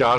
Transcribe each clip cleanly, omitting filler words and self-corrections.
4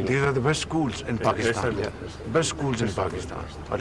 These are the best schools in Pakistan. Best schools in Pakistan.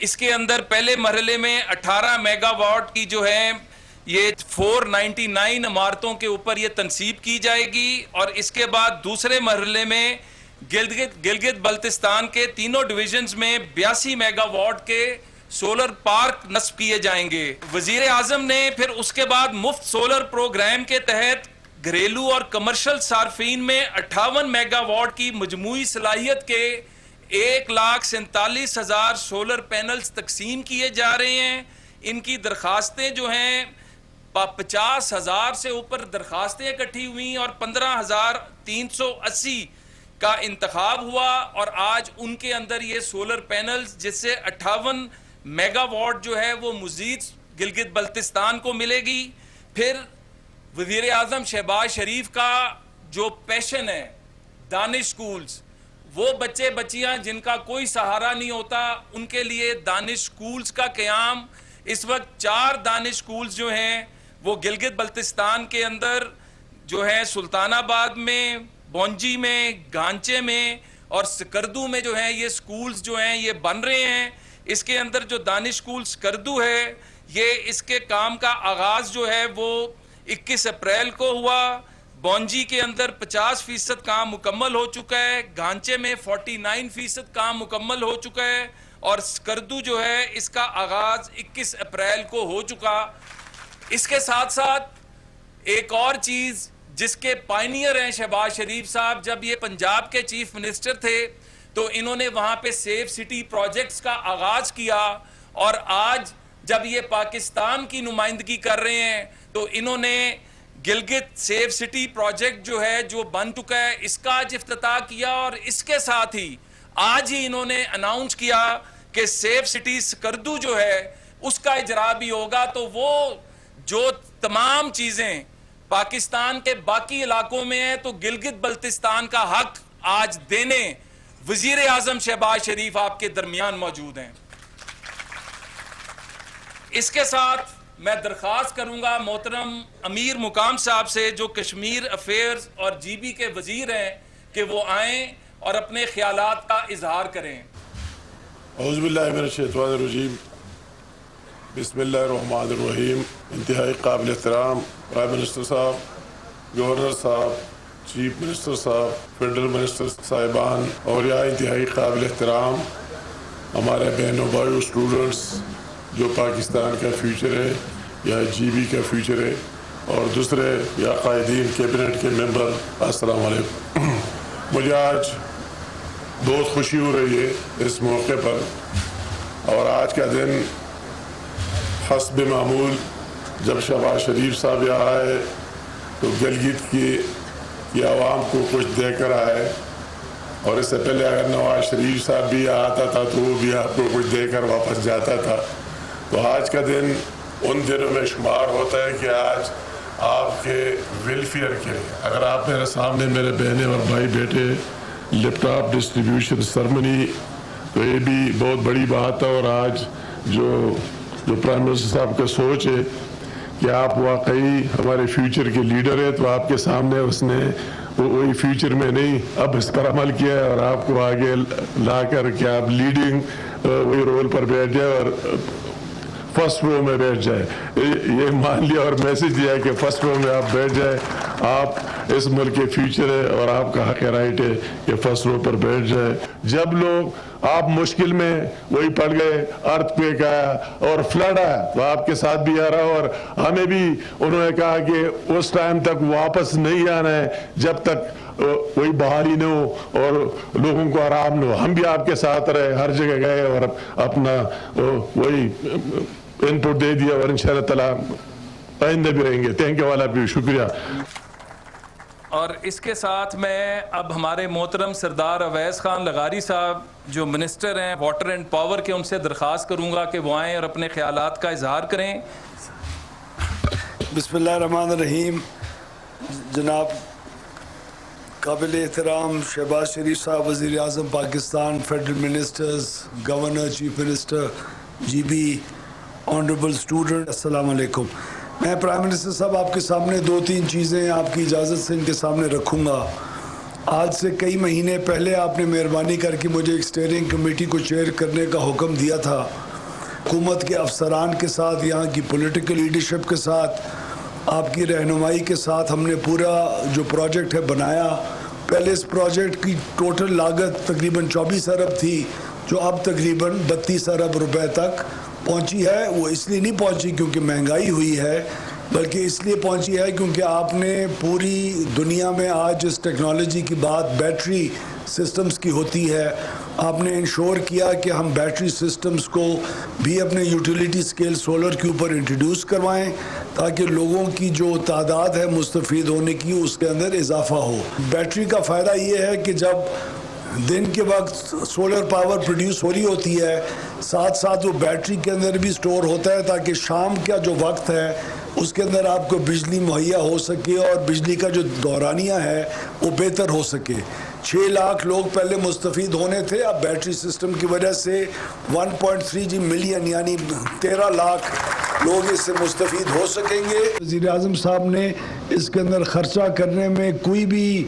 اس کے اندر پہلے مرحلے میں 18 میگا واٹ کی جو ہے یہ 499 عمارتوں کے اوپر یہ تنصیب کی جائے گی، اور اس کے بعد دوسرے مرحلے میں گلگت بلتستان کے تینوں ڈویژنز میں 82 میگا واٹ کے سولر پارک نصب کیے جائیں گے۔ وزیر اعظم نے پھر اس کے بعد مفت سولر پروگرام کے تحت گھریلو اور کمرشل صارفین میں 58 میگا واٹ کی مجموعی صلاحیت کے 1,47,000 سولر پینلز تقسیم کیے جا رہے ہیں۔ ان کی درخواستیں جو ہیں 50,000 سے اوپر درخواستیں اکٹھی ہوئیں اور 15,380 کا انتخاب ہوا، اور آج ان کے اندر یہ سولر پینلز جس سے 58 میگا واٹ جو ہے وہ مزید گلگت بلتستان کو ملے گی۔ پھر وزیر اعظم شہباز شریف کا جو پیشن ہے دانش سکولز، وہ بچے بچیاں جن کا کوئی سہارا نہیں ہوتا ان کے لیے دانش سکولز کا قیام، اس وقت 4 دانش سکولز جو ہیں وہ گلگت بلتستان کے اندر جو ہے سلطان آباد میں، بونجی میں، گانچے میں اور سکردو میں جو ہیں یہ سکولز جو ہیں یہ بن رہے ہیں۔ اس کے اندر جو دانش سکول سکردو ہے یہ اس کے کام کا آغاز جو ہے وہ 21 اپریل کو ہوا۔ بونجی کے اندر 50% کام مکمل ہو چکا ہے، گانچے میں 49% کام مکمل ہو چکا ہے، اور سکردو جو ہے اس کا آغاز 21 اپریل کو ہو چکا۔ اس کے ساتھ ساتھ ایک اور چیز جس کے پائنیئر ہیں شہباز شریف صاحب، جب یہ پنجاب کے چیف منسٹر تھے تو انہوں نے وہاں پہ سیف سٹی پروجیکٹس کا آغاز کیا، اور آج جب یہ پاکستان کی نمائندگی کر رہے ہیں تو انہوں نے گلگت سیف سٹی پروجیکٹ جو ہے جو بن چکا ہے اس کا آج افتتاح کیا، اور اس کے ساتھ ہی آج ہی انہوں نے اناؤنس کیا کہ سیف سٹی سکردو جو ہے اس کا اجرا بھی ہوگا۔ تو وہ جو تمام چیزیں پاکستان کے باقی علاقوں میں ہیں تو گلگت بلتستان کا حق آج دینے وزیر اعظم شہباز شریف آپ کے درمیان موجود ہیں۔ اس کے ساتھ میں درخواست کروں گا محترم امیر مقام صاحب سے جو کشمیر افیئرز اور جی بی کے وزیر ہیں کہ وہ آئیں اور اپنے خیالات کا اظہار کریں۔ اعوذ باللہ من الشیطان الرجیم، بسم اللہ الرحمن الرحیم۔ انتہائی قابل احترام پرائم منسٹر صاحب، گورنر صاحب، چیف منسٹر صاحب، فیڈرل منسٹر صاحبان، اور یا انتہائی قابل احترام ہمارے بہنوں بھائیوں اسٹوڈنٹس جو پاکستان کا فیوچر ہے یا جی بی کا فیوچر ہے، اور دوسرے یا قائدین کیبنٹ کے ممبر، السلام علیکم۔ مجھے آج بہت خوشی ہو رہی ہے اس موقع پر، اور آج کا دن حسب معمول جب شہباز شریف صاحب یہاں آئے تو گلگت کی عوام کو کچھ دے کر آئے، اور اس سے پہلے اگر نواز شریف صاحب بھی آتا تھا تو وہ بھی آپ کو کچھ دے کر واپس جاتا تھا۔ تو آج کا دن ان دنوں میں شمار ہوتا ہے کہ آج آپ کے ویلفیئر کے لیے، اگر آپ میرے سامنے میرے بہنیں اور بھائی بیٹے لیپ ٹاپ ڈسٹریبیوشن سرمنی، تو یہ بھی بہت بڑی بات ہے، اور آج جو پرائم منسٹر صاحب کا سوچ ہے کہ آپ واقعی ہمارے فیوچر کے لیڈر ہیں، تو آپ کے سامنے اس نے وہی فیوچر میں نہیں اب اس پر عمل کیا ہے، اور آپ کو آگے لا کر کہ آپ لیڈنگ وہی رول پر بیٹھ جائے اور فرسٹ رو میں بیٹھ جائے۔ یہ مان لیا اور میسج دیا کہ فرسٹ رو میں آپ بیٹھ جائے، آپ اس ملک کے فیوچر ہے اور آپ کا حق رائٹ ہے کہ فرسٹ رو پر بیٹھ جائے۔ جب لوگ آپ مشکل میں وہی پڑ گئے، ارتھ کویک آیا اور فلڈ آیا تو آپ کے ساتھ بھی آ رہا، اور ہمیں بھی انہوں نے کہا کہ اس ٹائم تک واپس نہیں آنا ہے جب تک وہی بحالی نہ ہو اور لوگوں کو آرام نہ ہو۔ ہم بھی آپ کے ساتھ رہے، ہر جگہ گئے اور اپنا وہی ان پٹ دے دیا، اور انشاءاللہ تعالیٰ آئندہ بھی رہیں گے۔ تھینک یو والا بھی شکریہ۔ اور اس کے ساتھ میں اب ہمارے محترم سردار اویس خان لغاری صاحب جو منسٹر ہیں واٹر اینڈ پاور کے، ان سے درخواست کروں گا کہ وہ آئیں اور اپنے خیالات کا اظہار کریں۔ بسم اللہ الرحمن الرحیم۔ جناب قابل احترام شہباز شریف صاحب وزیر اعظم Pakistan, federal ministers, governor, chief minister, G B, honourable student, السلام علیکم۔ میں پرائم منسٹر صاحب آپ کے سامنے 2-3 چیزیں آپ کی اجازت سے ان کے سامنے رکھوں گا۔ آج سے کئی مہینے پہلے آپ نے مہربانی کر کے مجھے ایک اسٹیئرنگ کمیٹی کو چیئر کرنے کا حکم دیا تھا، حکومت کے افسران کے ساتھ, یہاں کی پولیٹیکل لیڈرشپ کے ساتھ, آپ کی رہنمائی کے ساتھ ہم نے پورا جو پروجیکٹ ہے بنایا. پہلے اس پروجیکٹ کی ٹوٹل لاگت تقریباً 24 ارب تھی, جو اب تقریباً 32 ارب روپے تک پہنچی ہے. وہ اس لیے نہیں پہنچی کیونکہ مہنگائی ہوئی ہے, بلکہ اس لیے پہنچی ہے کیونکہ آپ نے پوری دنیا میں آج اس ٹیکنالوجی کی بات بیٹری سسٹمز کی ہوتی ہے, آپ نے انشور کیا کہ ہم بیٹری سسٹمز کو بھی اپنے یوٹیلیٹی اسکیل سولر کے اوپر انٹروڈیوس کروائیں تاکہ لوگوں کی جو تعداد ہے مستفید ہونے کی اس کے اندر اضافہ ہو. بیٹری کا فائدہ یہ ہے کہ جب دن کے وقت سولر پاور پروڈیوس ہو رہی ہوتی ہے, ساتھ ساتھ وہ بیٹری کے اندر بھی سٹور ہوتا ہے تاکہ شام کا جو وقت ہے اس کے اندر آپ کو بجلی مہیا ہو سکے اور بجلی کا جو دورانیہ ہے وہ بہتر ہو سکے. 6 لاکھ لوگ پہلے مستفید ہونے تھے, اب بیٹری سسٹم کی وجہ سے 1.3 ملین یعنی 13 لاکھ لوگ اس سے مستفید ہو سکیں گے. وزیر اعظم صاحب نے اس کے اندر خرچہ کرنے میں کوئی بھی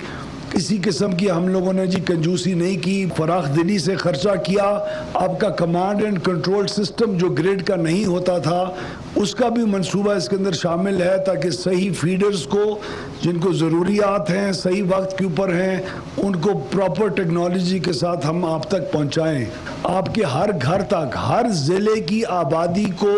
کسی قسم کی ہم لوگوں نے کنجوسی نہیں کی, فراخ دلی سے خرچہ کیا. آپ کا کمانڈ اینڈ کنٹرول سسٹم جو گریڈ کا نہیں ہوتا تھا اس کا بھی منصوبہ اس کے اندر شامل ہے تاکہ صحیح فیڈرز کو جن کو ضروریات ہیں صحیح وقت کے اوپر ہیں ان کو پراپر ٹیکنالوجی کے ساتھ ہم آپ تک پہنچائیں. آپ کے ہر گھر تک, ہر ضلع کی آبادی کو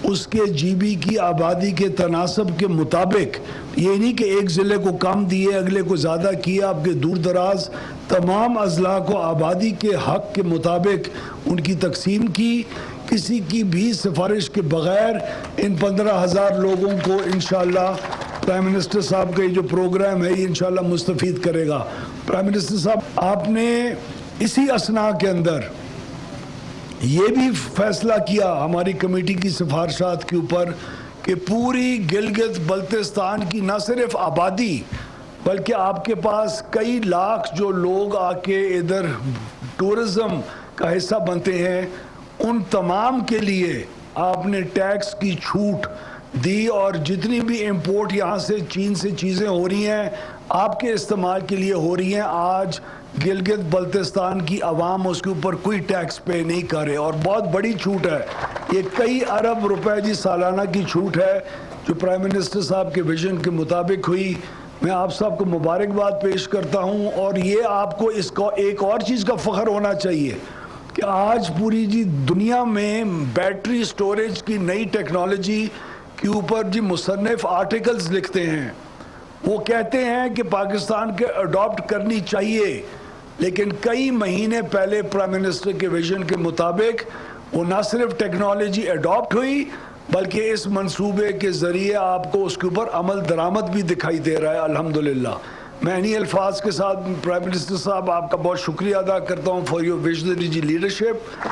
اس کے جی بی کی آبادی کے تناسب کے مطابق, یہ نہیں کہ ایک ضلع کو کم دیے اگلے کو زیادہ کیا, آپ کے دور دراز تمام اضلاع کو آبادی کے حق کے مطابق ان کی تقسیم کی. کسی کی بھی سفارش کے بغیر ان 15,000 لوگوں کو انشاءاللہ پرائم منسٹر صاحب کا یہ جو پروگرام ہے یہ انشاءاللہ مستفید کرے گا. پرائم منسٹر صاحب آپ نے اسی اثناء کے اندر یہ بھی فیصلہ کیا ہماری کمیٹی کی سفارشات کے اوپر کہ پوری گلگت بلتستان کی نہ صرف آبادی بلکہ آپ کے پاس کئی لاکھ جو لوگ آ کے ادھر ٹورزم کا حصہ بنتے ہیں ان تمام کے لیے آپ نے ٹیکس کی چھوٹ دی, اور جتنی بھی امپورٹ یہاں سے چین سے چیزیں ہو رہی ہیں آپ کے استعمال کے لیے ہو رہی ہیں. آج گلگت بلتستان کی عوام اس کے اوپر کوئی ٹیکس پے نہیں کر رہے, اور بہت بڑی چھوٹ ہے. یہ کئی ارب روپے سالانہ کی چھوٹ ہے جو پرائم منسٹر صاحب کے ویژن کے مطابق ہوئی. میں آپ صاحب کو مبارکباد پیش کرتا ہوں, اور یہ آپ کو اس کو ایک اور چیز کا فخر ہونا چاہیے کہ آج پوری دنیا میں بیٹری سٹوریج کی نئی ٹیکنالوجی کے اوپر مصنف آرٹیکلز لکھتے ہیں. وہ کہتے ہیں کہ پاکستان کے اڈاپٹ کرنی چاہیے, لیکن کئی مہینے پہلے پرائم منسٹر کے ویژن کے مطابق وہ نہ صرف ٹیکنالوجی اڈاپٹ ہوئی بلکہ اس منصوبے کے ذریعے آپ کو اس کے اوپر عمل درآمد بھی دکھائی دے رہا ہے الحمدللہ. میں انہی الفاظ کے ساتھ پرائم منسٹر صاحب آپ کا بہت شکریہ ادا کرتا ہوں فار یور ویژنری لیڈرشپ.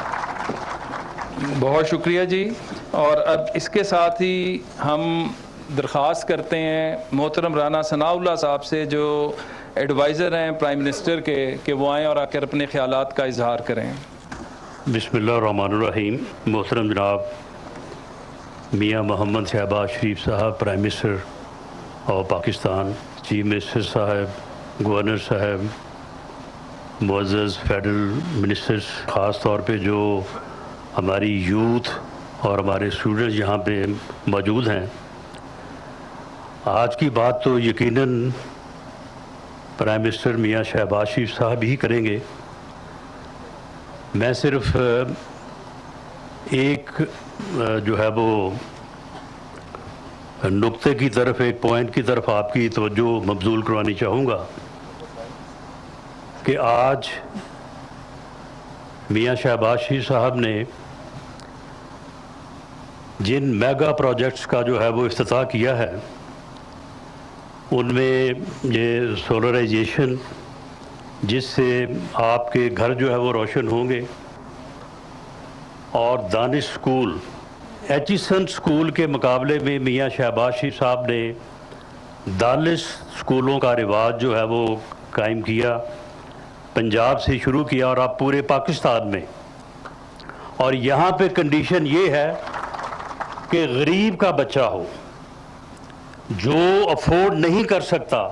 بہت شکریہ جی. اور اب اس کے ساتھ ہی ہم درخواست کرتے ہیں محترم رانا ثناء اللہ صاحب سے جو ایڈوائزر ہیں پرائم منسٹر کے کہ وہ آئیں اور آ کر اپنے خیالات کا اظہار کریں. بسم اللہ الرحمن الرحیم. محترم جناب میاں محمد شہباز شریف صاحب پرائم منسٹر اور پاکستان, چیف منسٹر صاحب, گورنر صاحب, معزز فیڈرل منسٹرز, خاص طور پہ جو ہماری یوتھ اور ہمارے اسٹوڈنٹس یہاں پہ موجود ہیں, آج کی بات تو یقیناً پرائم منسٹر میاں شہباز شریف صاحب ہی کریں گے. میں صرف ایک جو ہے وہ نقطے کی طرف, ایک پوائنٹ کی طرف آپ کی توجہ مبذول کروانی چاہوں گا کہ آج میاں شہباز شریف صاحب نے جن میگا پروجیکٹس کا جو ہے وہ افتتاح کیا ہے ان میں یہ سولرائزیشن جس سے آپ کے گھر جو ہے وہ روشن ہوں گے, اور دانش سکول, ایچیسن سکول کے مقابلے میں میاں شہباز شریف صاحب نے دانش سکولوں کا رواج جو ہے وہ قائم کیا, پنجاب سے شروع کیا اور اب پورے پاکستان میں. اور یہاں پہ کنڈیشن یہ ہے کہ غریب کا بچہ ہو, جو افورڈ نہیں کر سکتا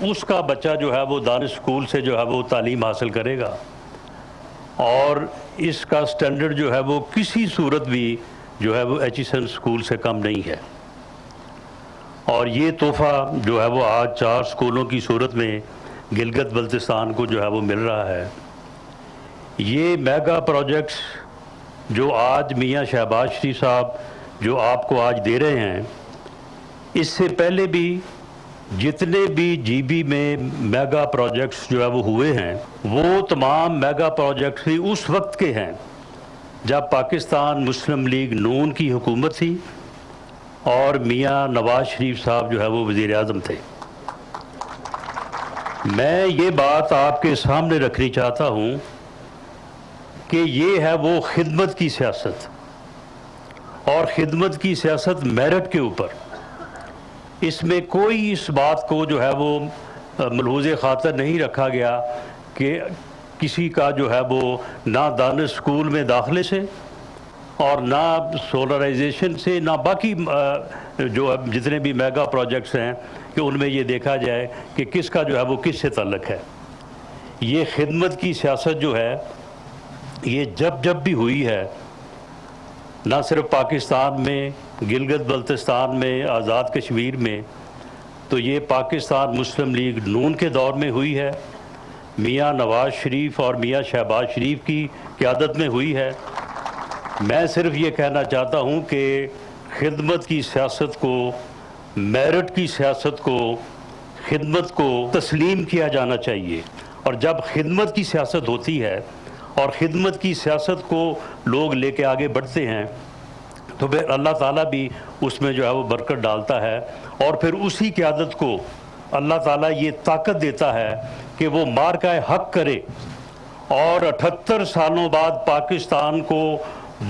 اس کا بچہ جو ہے وہ دانش سکول سے جو ہے وہ تعلیم حاصل کرے گا. اور اس کا سٹینڈرڈ جو ہے وہ کسی صورت بھی جو ہے وہ ایچیسن اسکول سے کم نہیں ہے. اور یہ تحفہ جو ہے وہ آج 4 اسکولوں کی صورت میں گلگت بلتستان کو جو ہے وہ مل رہا ہے. یہ میگا پروجیکٹس جو آج میاں شہباز شریف صاحب جو آپ کو آج دے رہے ہیں، اس سے پہلے بھی جتنے بھی جی بی میں میگا پروجیکٹس جو ہے وہ ہوئے ہیں، وہ تمام میگا پروجیکٹس بھی اس وقت کے ہیں جب پاکستان مسلم لیگ نون کی حکومت تھی اور میاں نواز شریف صاحب جو ہے وہ وزیر اعظم تھے. میں یہ بات آپ کے سامنے رکھنی چاہتا ہوں کہ یہ ہے وہ خدمت کی سیاست، اور خدمت کی سیاست میرٹ کے اوپر. اس میں کوئی اس بات کو جو ہے وہ ملحوظ خاطر نہیں رکھا گیا کہ کسی کا جو ہے وہ نہ دانش اسکول میں داخلے سے اور نہ سولرائزیشن سے، نہ باقی جو جتنے بھی میگا پروجیکٹس ہیں کہ ان میں یہ دیکھا جائے کہ کس کا جو ہے وہ کس سے تعلق ہے. یہ خدمت کی سیاست جو ہے یہ جب بھی ہوئی ہے، نہ صرف پاکستان میں، گلگت بلتستان میں، آزاد کشمیر میں، تو یہ پاکستان مسلم لیگ نون کے دور میں ہوئی ہے، میاں نواز شریف اور میاں شہباز شریف کی قیادت میں ہوئی ہے. میں صرف یہ کہنا چاہتا ہوں کہ خدمت کی سیاست کو، میرٹ کی سیاست کو، خدمت کو تسلیم کیا جانا چاہیے. اور جب خدمت کی سیاست ہوتی ہے اور خدمت کی سیاست کو لوگ لے کے آگے بڑھتے ہیں تو پھر اللہ تعالیٰ بھی اس میں جو ہے وہ برکت ڈالتا ہے، اور پھر اسی قیادت کو اللہ تعالیٰ یہ طاقت دیتا ہے کہ وہ مارکہ حق کرے اور 78 سالوں بعد پاکستان کو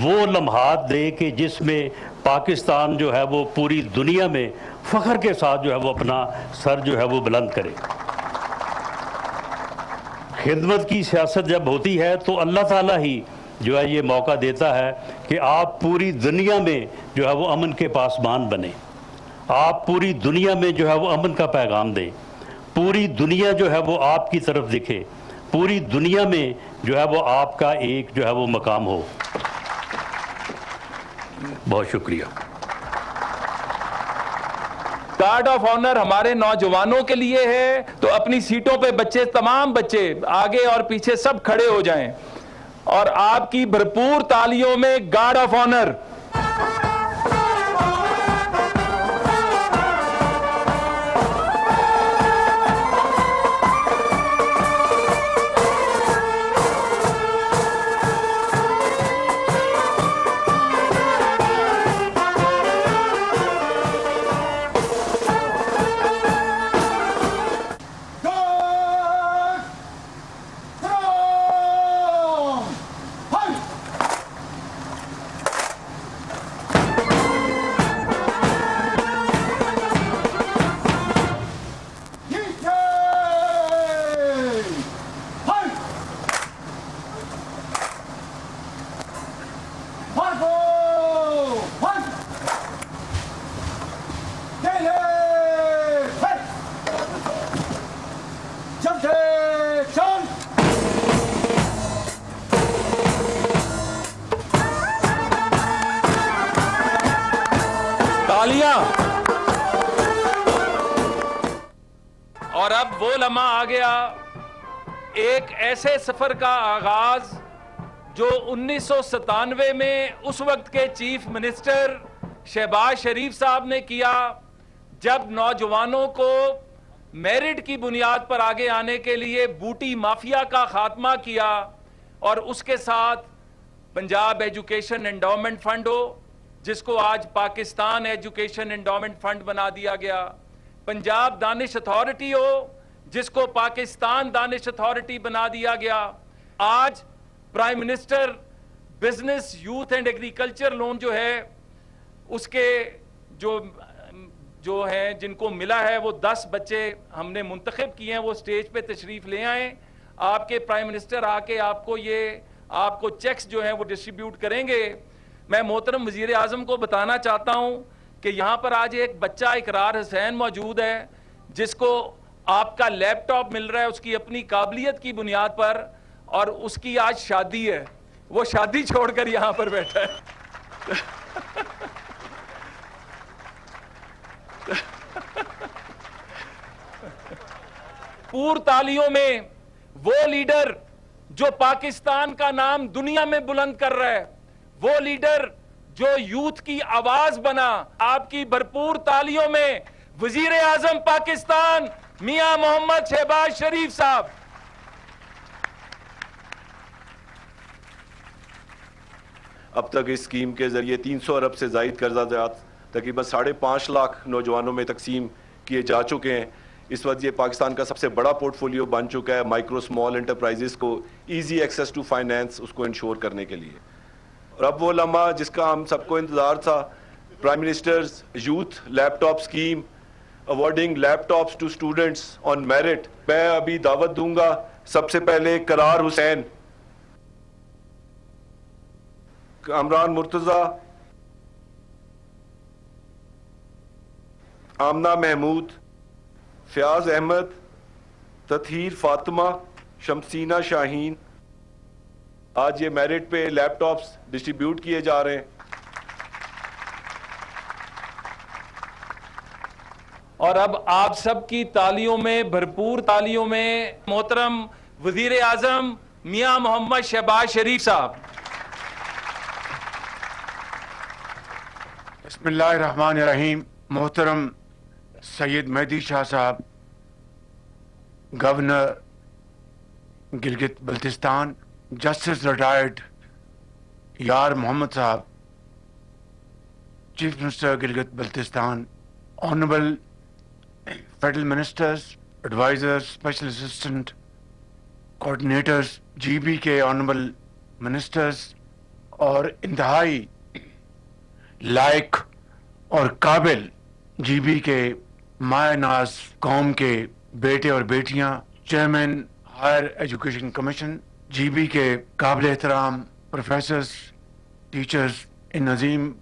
وہ لمحات دے کہ جس میں پاکستان جو ہے وہ پوری دنیا میں فخر کے ساتھ جو ہے وہ اپنا سر جو ہے وہ بلند کرے. خدمت کی سیاست جب ہوتی ہے تو اللہ تعالیٰ ہی جو ہے یہ موقع دیتا ہے کہ آپ پوری دنیا میں جو ہے وہ امن کے پاسبان بنیں، آپ پوری دنیا میں جو ہے وہ امن کا پیغام دیں، پوری دنیا جو ہے وہ آپ کی طرف دکھے، پوری دنیا میں جو ہے وہ آپ کا ایک جو ہے وہ مقام ہو. بہت شکریہ. گارڈ آف آنر ہمارے نوجوانوں کے لیے ہے، تو اپنی سیٹوں پہ بچے، تمام بچے آگے اور پیچھے سب کھڑے ہو جائیں اور آپ کی بھرپور تالیوں میں گارڈ آف آنر. اور اب وہ لمحہ آ گیا، ایک ایسے سفر کا آغاز جو 1997 میں اس وقت کے چیف منسٹر شہباز شریف صاحب نے کیا، جب نوجوانوں کو میرٹ کی بنیاد پر آگے آنے کے لیے بوٹی مافیا کا خاتمہ کیا، اور اس کے ساتھ پنجاب ایجوکیشن انڈومنٹ فنڈ ہو جس کو آج پاکستان ایجوکیشن انڈومنٹ فنڈ بنا دیا گیا، پنجاب دانش اتھارٹی ہو جس کو پاکستان دانش اتھارٹی بنا دیا گیا، آج prime minister business youth and agriculture loan جو ہے اس کے جو ہیں جن کو ملا ہے وہ 10 بچے ہم نے منتخب کیے ہیں، وہ سٹیج پہ تشریف لے آئیں. آپ کے پرائم منسٹر آ کے آپ کو چیکس جو ہیں وہ ڈسٹریبیوٹ کریں گے. میں محترم وزیر اعظم کو بتانا چاہتا ہوں کہ یہاں پر آج ایک بچہ اقرار حسین موجود ہے جس کو آپ کا لیپ ٹاپ مل رہا ہے اس کی اپنی قابلیت کی بنیاد پر. اور اس کی آج شادی ہے, وہ شادی چھوڑ کر یہاں پر بیٹھا ہے. پور تالیوں میں وہ لیڈر جو پاکستان کا نام دنیا میں بلند کر رہا ہے, وہ لیڈر جو یوتھ کی آواز بنا, آپ کی بھرپور تالیوں میں وزیر اعظم پاکستان میاں محمد شہباز شریف صاحب. اب تک اس اسکیم کے ذریعے 300 ارب سے زائد قرضہ جات تقریباً 5.5 لاکھ نوجوانوں میں تقسیم کیے جا چکے ہیں. اس وقت یہ پاکستان کا سب سے بڑا پورٹ فولیو بن چکا ہے مائکرو اسمال انٹرپرائزز کو ایزی ایکسیس ٹو فائنینس اس کو انشور کرنے کے لیے. اور اب وہ لمحہ جس کا ہم سب کو انتظار تھا, prime ministers youth laptop scheme, awarding laptops to students on merit. میں ابھی دعوت دوں گا سب سے پہلے قرار حسین, کامران مرتضی, آمنہ محمود, فیاض احمد, تطہیر فاطمہ, شمسینہ شاہین. آج یہ میرٹ پہ لیپ ٹاپس ڈسٹریبیوٹ کیے جا رہے ہیں. اور اب آپ سب کی تالیوں میں, بھرپور تالیوں میں, محترم وزیر اعظم میاں محمد شہباز شریف صاحب. بسم اللہ الرحمن الرحیم. محترم سید مہدی شاہ صاحب, governor Gilgit Baltistan, justice retired Yar Muhammad صاحب, chief minister Gilgit Baltistan, honourable federal ministers, adviser, special assistant, coordinators, G B کے آنریبل منسٹرز, اور انتہائی لائق اور قابل جی بی کے مایہ ناز قوم کے بیٹے اور بیٹیاں, chairman higher education commission, G B کے قابل احترام پروفیسرز, ٹیچرز, ان عظیم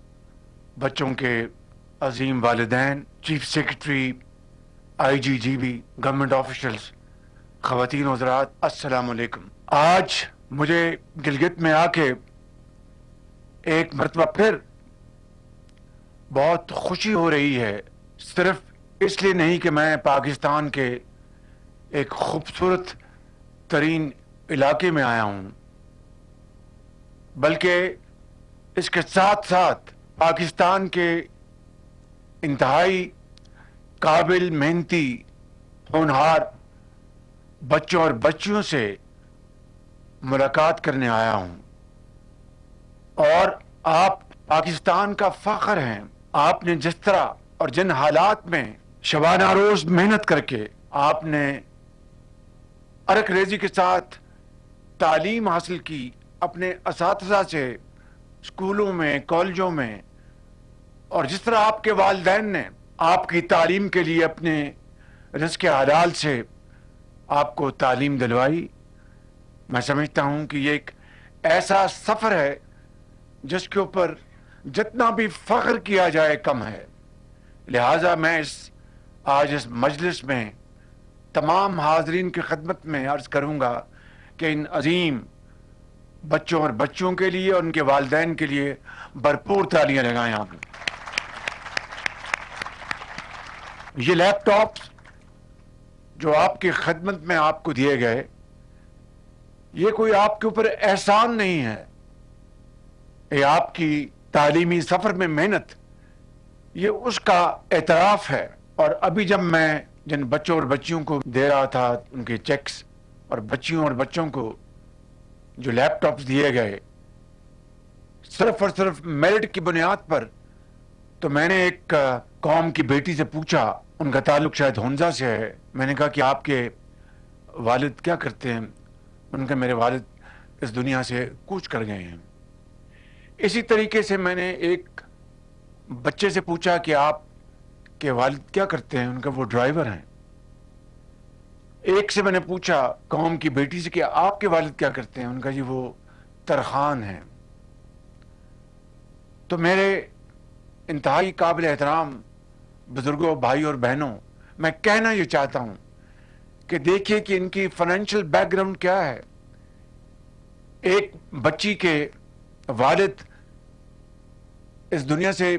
بچوں کے عظیم والدین, چیف سیکرٹری, آئی جی جی بی, گورنمنٹ آفیشلز, خواتین و حضرات, السلام علیکم. آج مجھے گلگت میں آ کے ایک مرتبہ پھر بہت خوشی ہو رہی ہے, صرف اس لیے نہیں کہ میں پاکستان کے ایک خوبصورت ترین علاقے میں آیا ہوں, بلکہ اس کے ساتھ ساتھ پاکستان کے انتہائی قابل, محنتی, ہونہار بچوں اور بچیوں سے ملاقات کرنے آیا ہوں. اور آپ پاکستان کا فخر ہیں. آپ نے جس طرح اور جن حالات میں شبانہ روز محنت کر کے آپ نے ارک ریزی کے ساتھ تعلیم حاصل کی, اپنے اساتذہ سے, اسکولوں میں, کالجوں میں, اور جس طرح آپ کے والدین نے آپ کی تعلیم کے لیے اپنے رزق حلال سے آپ کو تعلیم دلوائی, میں سمجھتا ہوں کہ یہ ایک ایسا سفر ہے جس کے اوپر جتنا بھی فخر کیا جائے کم ہے. لہٰذا میں آج اس مجلس میں تمام حاضرین کی خدمت میں عرض کروں گا کہ ان عظیم بچوں اور بچوں کے لیے اور ان کے والدین کے لیے بھرپور تالیاں لگائیں. آپ یہ لیپ ٹاپس جو آپ کی خدمت میں آپ کو دیے گئے, یہ کوئی آپ کے اوپر احسان نہیں ہے, یہ آپ کی تعلیمی سفر میں محنت, یہ اس کا اعتراف ہے. اور ابھی جب میں جن بچوں اور بچیوں کو دے رہا تھا ان کے چیکس, اور بچیوں اور بچوں کو جو لیپ ٹاپس دیے گئے صرف اور صرف میرٹ کی بنیاد پر, تو میں نے ایک قوم کی بیٹی سے پوچھا, ان کا تعلق شاید ہنزا سے ہے, میں نے کہا کہ آپ کے والد کیا کرتے ہیں؟ ان کا میرے والد اس دنیا سے کوچ کر گئے ہیں. اسی طریقے سے میں نے ایک بچے سے پوچھا کہ آپ کے والد کیا کرتے ہیں؟ ان کا وہ ڈرائیور ہیں. ایک سے میں نے پوچھا قوم کی بیٹی سے کہ آپ کے والد کیا کرتے ہیں؟ ان کا جی وہ ترخان ہیں. تو میرے انتہائی قابل احترام بزرگوں, بھائی اور بہنوں, میں کہنا یہ چاہتا ہوں کہ دیکھیے کہ ان کی فائنینشیل بیک گراؤنڈ کیا ہے. ایک بچی کے والد اس دنیا سے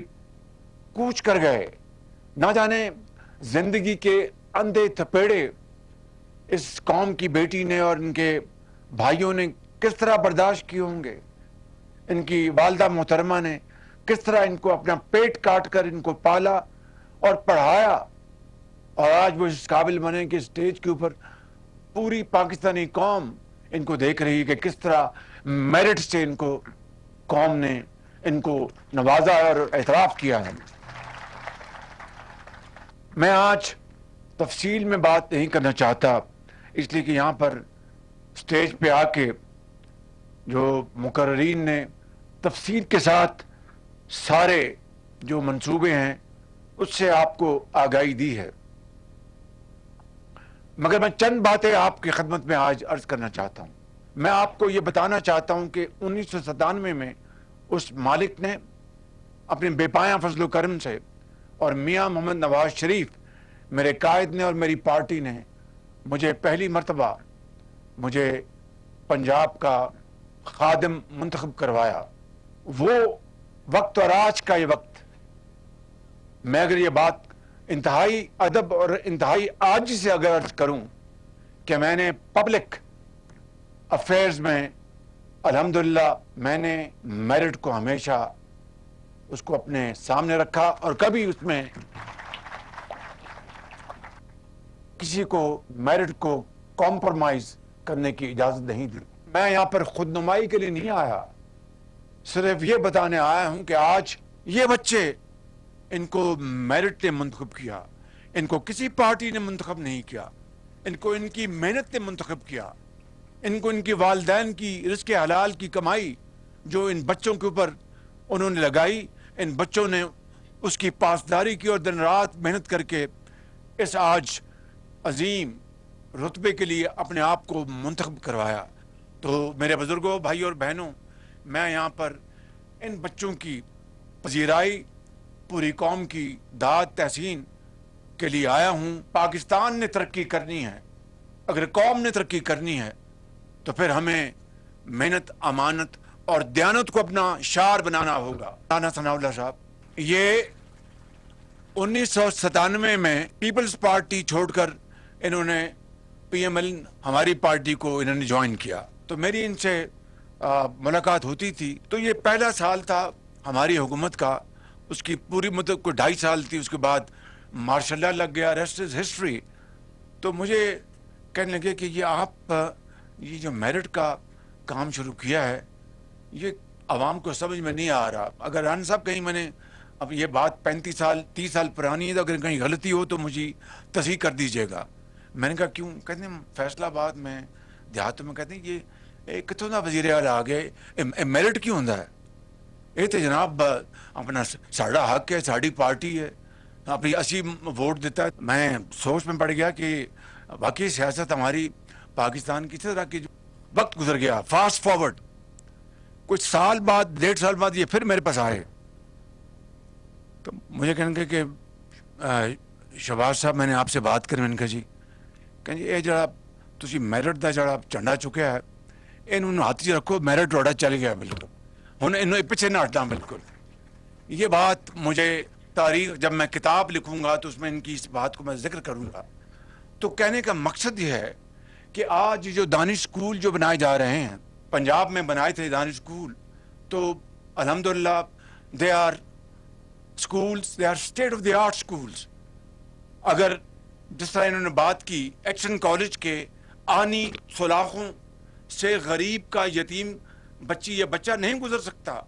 کوچ کر گئے، نہ جانے زندگی کے اندھے تھپیڑے اس قوم کی بیٹی نے اور ان کے بھائیوں نے کس طرح برداشت کیے ہوں گے، ان کی والدہ محترمہ نے کس طرح ان کو اپنا پیٹ کاٹ کر ان کو پالا اور پڑھایا، اور آج وہ اس قابل بنے کہ اسٹیج کے اوپر پوری پاکستانی قوم ان کو دیکھ رہی ہے کہ کس طرح میرٹ سے ان کو قوم نے ان کو نوازا اور اعتراف کیا ہے۔ میں آج تفصیل میں بات نہیں کرنا چاہتا، اس لیے کہ یہاں پر اسٹیج پہ آ کے جو مقررین نے تفصیل کے ساتھ سارے جو منصوبے ہیں اس سے آپ کو آگاہی دی ہے، مگر میں چند باتیں آپ کی خدمت میں آج عرض کرنا چاہتا ہوں۔ میں آپ کو یہ بتانا چاہتا ہوں کہ 1997 میں اس مالک نے اپنے بے پایاں فضل و کرم سے اور میاں محمد نواز شریف میرے قائد نے اور میری پارٹی نے مجھے پہلی مرتبہ مجھے پنجاب کا خادم منتخب کروایا۔ وہ وقت اور آج کا یہ وقت، میں اگر یہ بات انتہائی ادب اور انتہائی عاجزی سے اگر عرض کروں کہ میں نے پبلک افیئرز میں الحمدللہ میں نے میرٹ کو ہمیشہ اس کو اپنے سامنے رکھا اور کبھی اس میں کسی کو میرٹ کو کمپرومائز کرنے کی اجازت نہیں دی۔ میں یہاں پر خود نمائی کے لیے نہیں آیا، صرف یہ بتانے آیا ہوں کہ آج یہ بچے، ان کو میرٹ نے منتخب کیا، ان کو کسی پارٹی نے منتخب نہیں کیا، ان کو ان کی محنت نے منتخب کیا، ان کو ان کی والدین کی رزق حلال کی کمائی جو ان بچوں کے اوپر انہوں نے لگائی، ان بچوں نے اس کی پاسداری کی اور دن رات محنت کر کے اس آج عظیم رتبے کے لیے اپنے آپ کو منتخب کروایا۔ تو میرے بزرگوں، بھائی اور بہنوں، میں یہاں پر ان بچوں کی پذیرائی، پوری قوم کی داد تحسین کے لیے آیا ہوں۔ پاکستان نے ترقی کرنی ہے، اگر قوم نے ترقی کرنی ہے تو پھر ہمیں محنت، امانت اور دیانت کو اپنا شعار بنانا ہوگا۔ رانا ثناء اللہ صاحب یہ 1997 میں پیپلز پارٹی چھوڑ کر انہوں نے پی ایم ایل ہماری پارٹی کو انہوں نے جوائن کیا، تو میری ان سے ملاقات ہوتی تھی۔ تو یہ پہلا سال تھا ہماری حکومت کا، اس کی پوری مدت کو 2.5 سال تھی، اس کے بعد ماشاء اللہ لگ گیا، ریسٹ از ہسٹری۔ تو مجھے کہنے لگے کہ یہ آپ یہ جو میرٹ کا کام شروع کیا ہے یہ عوام کو سمجھ میں نہیں آ رہا۔ اگر رانا صاحب کہیں میں نے اب یہ بات 35 سال 30 سال پرانی ہے، تو اگر کہیں غلطی ہو تو مجھے تصحیح کر دیجیے گا۔ میں نے کہا کیوں؟ کہتے ہیں فیصلہ آباد میں دیہاتوں میں کہتے ہیں یہ کتوں کا وزیر اعلیٰ آ گئے، میرٹ کیوں ہوتا ہے؟ یہ تو جناب اپنا ساڑا حق ہے، ساڑی پارٹی ہے، اپنی 80 ووٹ دیتا ہے۔ میں سوچ میں پڑ گیا کہ واقعی سیاست ہماری پاکستان کی طرح کی وقت گزر گیا، فاسٹ فارورڈ کچھ سال بعد 1.5 سال بعد یہ پھر میرے پاس آئے، تو مجھے کہنے کہ شہباز صاحب میں نے آپ سے بات کری، میں نے کہا جی، کہ یہ جڑا تسی میرٹ دا جڑا جھنڈا چکیا ہے انہوں ہاتھ چ رکھو، میرٹ روڑا چل گیا بالکل، ہن انہوں پیچھے نہ ہٹنا بالکل۔ یہ بات مجھے تاریخ جب میں کتاب لکھوں گا تو اس میں ان کی اس بات کو میں ذکر کروں گا۔ تو کہنے کا مقصد یہ ہے کہ آج جو دانش اسکول جو بنائے جا رہے ہیں، پنجاب میں بنائے تھے دانش اسکول، تو الحمدللہ they are schools, they are state of the art schools. اگر جس طرح انہوں نے بات کی ایکشن کالج کے آنی سلاخوں سے غریب کا یتیم بچی یا بچہ نہیں گزر سکتا،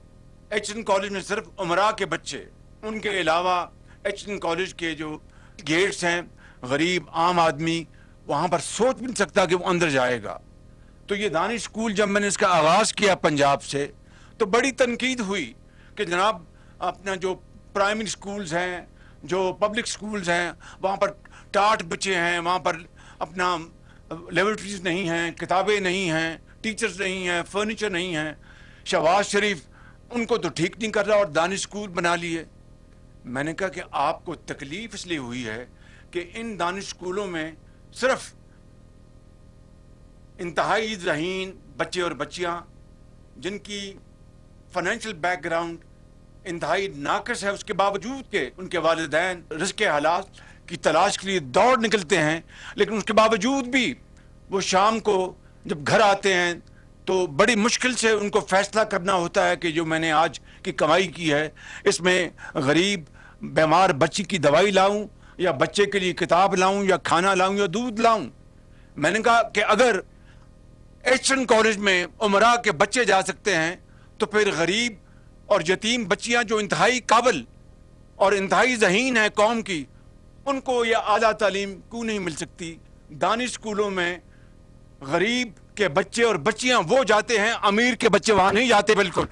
ایکشن کالج میں صرف امراء کے بچے، ان کے علاوہ ایکشن کالج کے جو گیٹس ہیں غریب عام آدمی وہاں پر سوچ بھی نہیں سکتا کہ وہ اندر جائے گا۔ تو یہ دانش اسکول جب میں نے اس کا آغاز کیا پنجاب سے تو بڑی تنقید ہوئی کہ جناب اپنا جو پرائمری اسکولز ہیں، جو پبلک اسکولز ہیں، وہاں پر ٹاٹ بچے ہیں، وہاں پر اپنا لیبارٹریز نہیں ہیں، کتابیں نہیں ہیں، ٹیچرز نہیں ہیں، فرنیچر نہیں ہیں۔ شہباز شریف ان کو تو ٹھیک نہیں کر رہا اور دانش اسکول بنا لیے۔ میں نے کہا کہ آپ کو تکلیف اس لیے ہوئی ہے کہ ان دانش اسکولوں میں صرف انتہائی ذہین بچے اور بچیاں جن کی فائنینشیل بیک گراؤنڈ انتہائی ناقص ہے، اس کے باوجود کہ ان کے والدین رزق حلال کی تلاش کے لیے دوڑ نکلتے ہیں، لیکن اس کے باوجود بھی وہ شام کو جب گھر آتے ہیں تو بڑی مشکل سے ان کو فیصلہ کرنا ہوتا ہے کہ جو میں نے آج کی کمائی کی ہے اس میں غریب بیمار بچی کی دوائی لاؤں یا بچے کے لیے کتاب لاؤں یا کھانا لاؤں یا دودھ لاؤں. میں نے کہا کہ اگر ایچن کالج میں عمرہ کے بچے جا سکتے ہیں تو پھر غریب اور یتیم بچیاں جو انتہائی قابل اور انتہائی ذہین ہیں قوم کی، ان کو یہ اعلیٰ تعلیم کیوں نہیں مل سکتی؟ دانش اسکولوں میں غریب کے بچے اور بچیاں وہ جاتے ہیں، امیر کے بچے وہاں نہیں جاتے. بالکل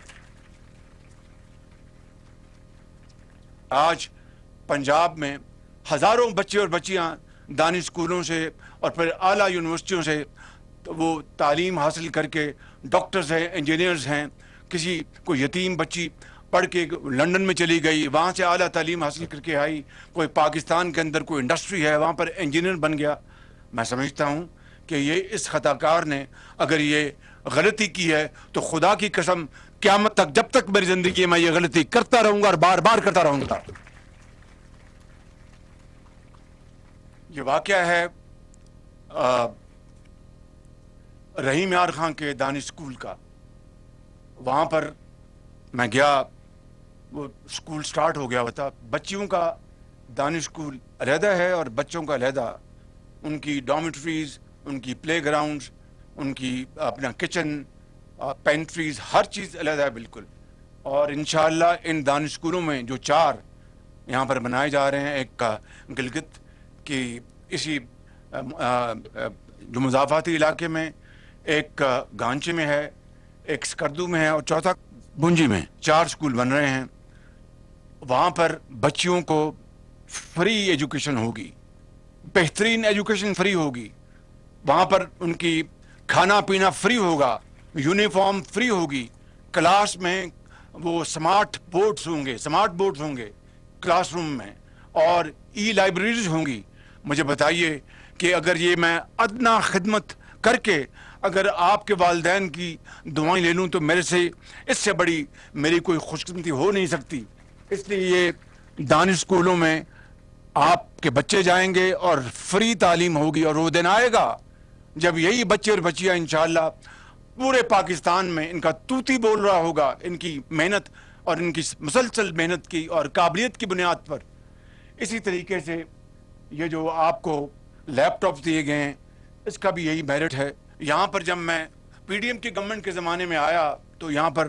آج پنجاب میں ہزاروں بچے اور بچیاں دانش اسکولوں سے اور پھر اعلیٰ یونیورسٹیوں سے وہ تعلیم حاصل کر کے ڈاکٹرز ہیں، انجینئرز ہیں. کسی کوئی یتیم بچی پڑھ کے لندن میں چلی گئی، وہاں سے اعلیٰ تعلیم حاصل کر کے آئی. کوئی پاکستان کے اندر کوئی انڈسٹری ہے وہاں پر انجینئر بن گیا. میں سمجھتا ہوں کہ یہ اس خطا کار نے اگر یہ غلطی کی ہے تو خدا کی قسم قیامت تک جب تک میری زندگی میں یہ غلطی کرتا رہوں گا اور بار بار کرتا رہوں گا. یہ واقعہ ہے رحیم یار خان کے دانش اسکول کا. وہاں پر میں گیا، وہ اسکول سٹارٹ ہو گیا ہوا تھا. بچیوں کا دانش اسکول علیحدہ ہے اور بچوں کا علیحدہ. ان کی ڈارمیٹریز، ان کی پلے گراؤنڈز، ان کی اپنا کچن، پینٹریز، ہر چیز علیحدہ ہے بالکل. اور انشاءاللہ ان دانش اسکولوں میں جو 4 یہاں پر بنائے جا رہے ہیں، ایک کا گلگت کی اسی جو مضافاتی علاقے میں، ایک گانچے میں ہے، ایک سکردو میں ہے اور چوتھا بنجی میں. 4 اسکول بن رہے ہیں. وہاں پر بچیوں کو فری ایجوکیشن ہوگی، بہترین ایجوکیشن فری ہوگی. وہاں پر ان کی کھانا پینا فری ہوگا، یونیفارم فری ہوگی. کلاس میں وہ سمارٹ بورڈز ہوں گے کلاس روم میں، اور ای لائبریریز ہوں گی. مجھے بتائیے کہ اگر یہ میں ادنا خدمت کر کے اگر آپ کے والدین کی دعائیں لے لوں تو میرے سے اس سے بڑی میری کوئی خوش قسمتی ہو نہیں سکتی. اس لیے یہ دانش اسکولوں میں آپ کے بچے جائیں گے اور فری تعلیم ہوگی، اور وہ دن آئے گا جب یہی بچے اور بچیاں انشاءاللہ پورے پاکستان میں ان کا توتی بول رہا ہوگا، ان کی محنت اور ان کی مسلسل محنت کی اور قابلیت کی بنیاد پر. اسی طریقے سے یہ جو آپ کو لیپ ٹاپ دیے گئے ہیں، اس کا بھی یہی میرٹ ہے. یہاں پر جب میں پی ڈی ایم کی گورنمنٹ کے زمانے میں آیا تو یہاں پر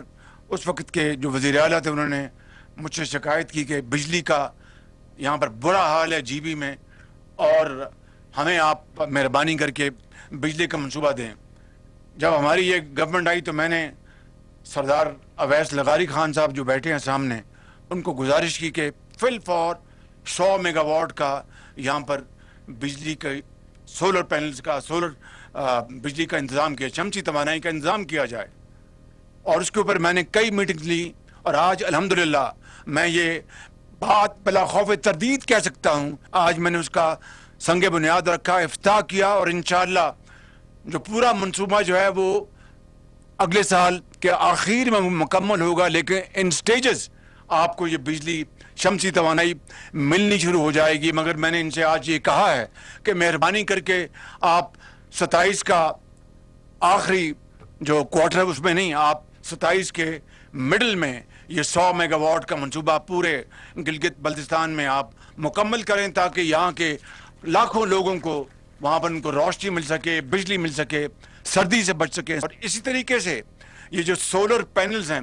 اس وقت کے جو وزیر اعلیٰ تھے انہوں نے مجھ سے شکایت کی کہ بجلی کا یہاں پر برا حال ہے جی بی میں، اور ہمیں آپ مہربانی کر کے بجلی کا منصوبہ دیں. جب ہماری یہ گورنمنٹ آئی تو میں نے سردار اویس لغاری خان صاحب جو بیٹھے ہیں سامنے، ان کو گزارش کی کہ فل فار 100 میگا واٹ کا یہاں پر بجلی کا سولر پینلز کا بجلی کا انتظام کیا، شمسی توانائی کا انتظام کیا جائے. اور اس کے اوپر میں نے کئی میٹنگ لی، اور آج الحمدللہ میں یہ بات بلا خوف تردید کہہ سکتا ہوں. آج میں نے اس کا سنگ بنیاد رکھا، افتتاح کیا، اور انشاءاللہ جو پورا منصوبہ جو ہے وہ اگلے سال کے آخر میں مکمل ہوگا. لیکن ان سٹیجز آپ کو یہ بجلی شمسی توانائی ملنی شروع ہو جائے گی. مگر میں نے ان سے آج یہ کہا ہے کہ مہربانی کر کے آپ 27 کا آخری جو کوارٹر ہے اس میں نہیں، آپ 27 کے مڈل میں یہ 100 میگا واٹ کا منصوبہ پورے گلگت بلتستان میں آپ مکمل کریں، تاکہ یہاں کے لاکھوں لوگوں کو وہاں پر ان کو روشنی مل سکے، بجلی مل سکے، سردی سے بچ سکے. اور اسی طریقے سے یہ جو سولر پینلز ہیں،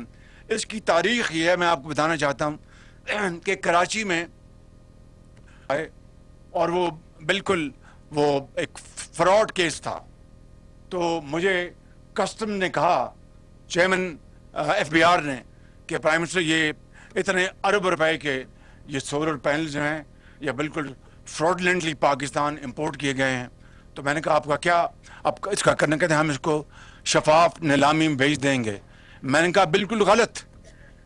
اس کی تاریخ یہ ہے، میں آپ کو بتانا چاہتا ہوں کہ کراچی میں آئے اور وہ بالکل وہ ایک فراڈ کیس تھا. تو مجھے کسٹم نے کہا، چیئرمین ایف بی آر نے، کہ پرائم منسٹر یہ اتنے ارب روپے کے یہ سولر پینلز ہیں یہ بالکل فراڈلنٹلی پاکستان امپورٹ کیے گئے ہیں. تو میں نے کہا آپ کا کیا اب اس کا کرنا، کہتے ہیں ہم اس کو شفاف نیلامی میں بیچ دیں گے. میں نے کہا بالکل غلط.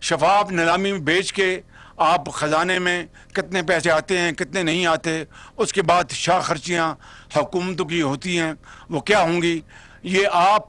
شفاف نیلامی میں بیچ کے آپ خزانے میں کتنے پیسے آتے ہیں کتنے نہیں آتے، اس کے بعد شاہ خرچیاں حکومتوں کی ہوتی ہیں وہ کیا ہوں گی، یہ آپ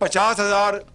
50,000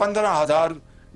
15,000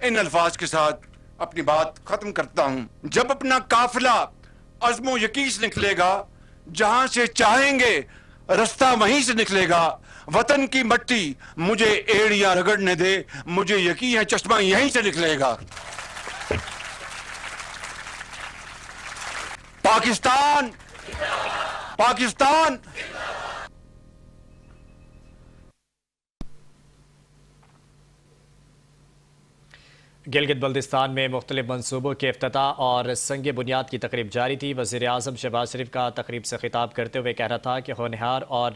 ان الفاظ کے ساتھ اپنی بات ختم کرتا ہوں. جب اپنا قافلہ عزم و یقین سے نکلے گا, جہاں سے چاہیں گے رستہ وہیں سے نکلے گا. وطن کی مٹی مجھے ایڑیاں رگڑنے دے, مجھے یقین ہے چشمہ یہیں سے نکلے گا. پاکستان پاکستان. گلگت بلتستان میں مختلف منصوبوں کے افتتاح اور سنگ بنیاد کی تقریب جاری تھی. وزیر اعظم شہباز شریف کا تقریب سے خطاب کرتے ہوئے کہنا تھا کہ ہونہار اور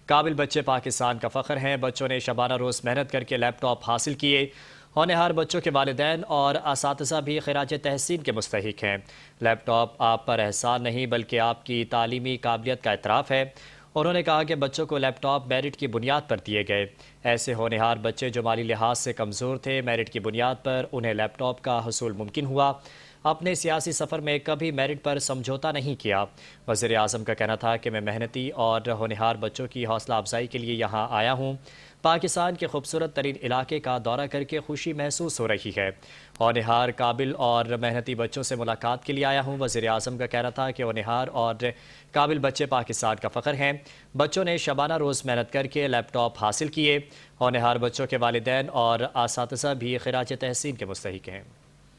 قابل بچے پاکستان کا فخر ہیں. بچوں نے شبانہ روز محنت کر کے لیپ ٹاپ حاصل کیے. ہونہار بچوں کے والدین اور اساتذہ بھی خراج تحسین کے مستحق ہیں. لیپ ٹاپ آپ پر احسان نہیں بلکہ آپ کی تعلیمی قابلیت کا اعتراف ہے. انہوں نے کہا کہ بچوں کو لیپ ٹاپ میرٹ کی بنیاد پر دیے گئے. ایسے ہونہار بچے جو مالی لحاظ سے کمزور تھے, میرٹ کی بنیاد پر انہیں لیپ ٹاپ کا حصول ممکن ہوا. اپنے سیاسی سفر میں کبھی میرٹ پر سمجھوتا نہیں کیا. وزیر اعظم کا کہنا تھا کہ میں محنتی اور ہونہار بچوں کی حوصلہ افزائی کے لیے یہاں آیا ہوں. پاکستان کے خوبصورت ترین علاقے کا دورہ کر کے خوشی محسوس ہو رہی ہے. ہونہار قابل اور محنتی بچوں سے ملاقات کے لیے آیا ہوں. وزیر اعظم کا کہنا تھا کہ ہونہار اور قابل بچے پاکستان کا فخر ہیں. بچوں نے شبانہ روز محنت کر کے لیپ ٹاپ حاصل کیے. ہونہار بچوں کے والدین اور اساتذہ بھی خراج تحسین کے مستحق ہیں.